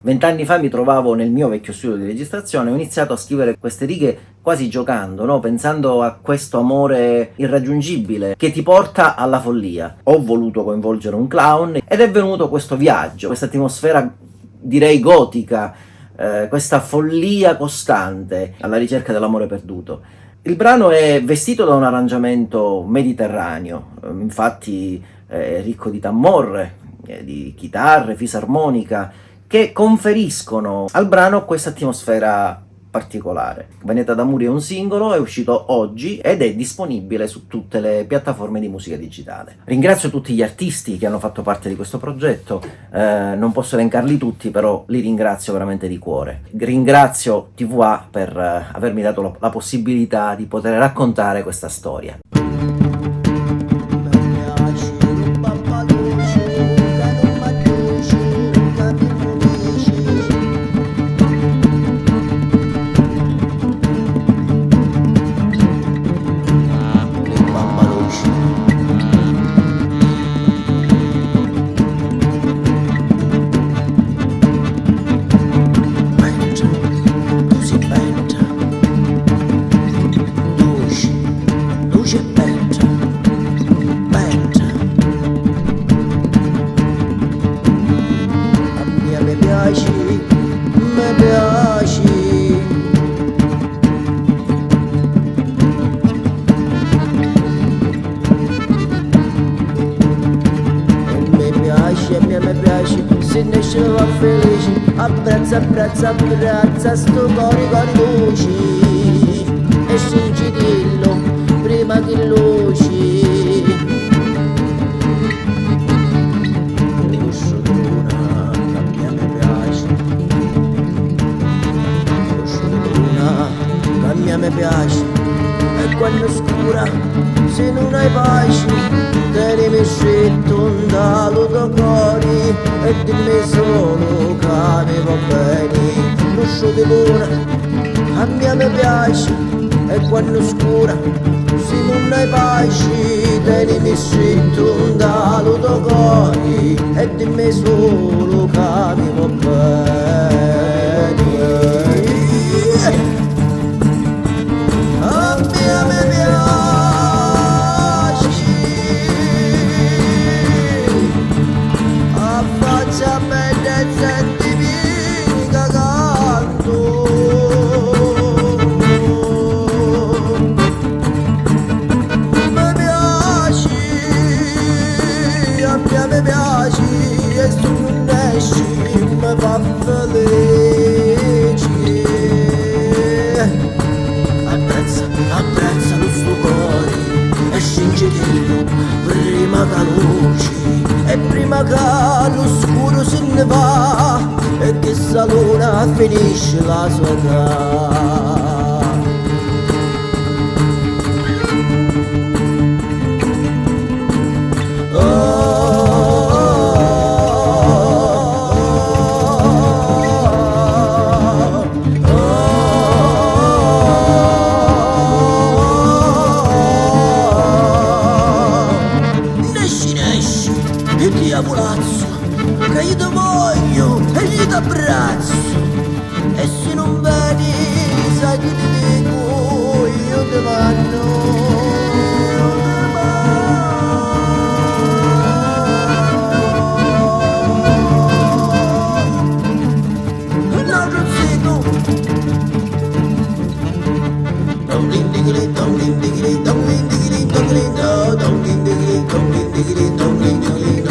20 anni fa mi trovavo nel mio vecchio studio di registrazione e ho iniziato a scrivere queste righe quasi giocando, no? Pensando a questo amore irraggiungibile che ti porta alla follia. Ho voluto coinvolgere un clown ed è venuto questo viaggio, questa atmosfera direi gotica, questa follia costante alla ricerca dell'amore perduto. Il brano è vestito da un arrangiamento mediterraneo, infatti è ricco di tamborre, di chitarre, fisarmonica, che conferiscono al brano questa atmosfera particolare. Veneta d'Amuri è un singolo, è uscito oggi ed è disponibile su tutte le piattaforme di musica digitale. Ringrazio tutti gli artisti che hanno fatto parte di questo progetto, non posso elencarli tutti, però li ringrazio veramente di cuore. Ringrazio TVA per avermi dato la possibilità di poter raccontare questa storia. Mi piace, se ne esce va felice, abbraccia sto cuore con luci e scincidillo prima che luci. Luscio di luna, che a me piace, luscio di luna, che a me piace, e quando scura, se non hai pace, tenimi scritto un dalo da cuore e dimmi solo che mi va bene. Luscio di luna a me piace e quando scura se non hai pace tenimi scritto un dalo da cuore e dimmi solo che mi va bene. A me piace mi piace e se non esci mi fa felice. Apprezza lo sto cuore e scincidillo prima che luce e prima che lo scuro se ne va e che sta luna finisce la sua età. E ti avolazzo, che io ti voglio e io ti abbraccio. E se non vedi, sai che ti dico, io ti mando. Un altro zitto. Don't digli, don't digli, don't digli, don't digli, don't digli, don't digli, don't digli.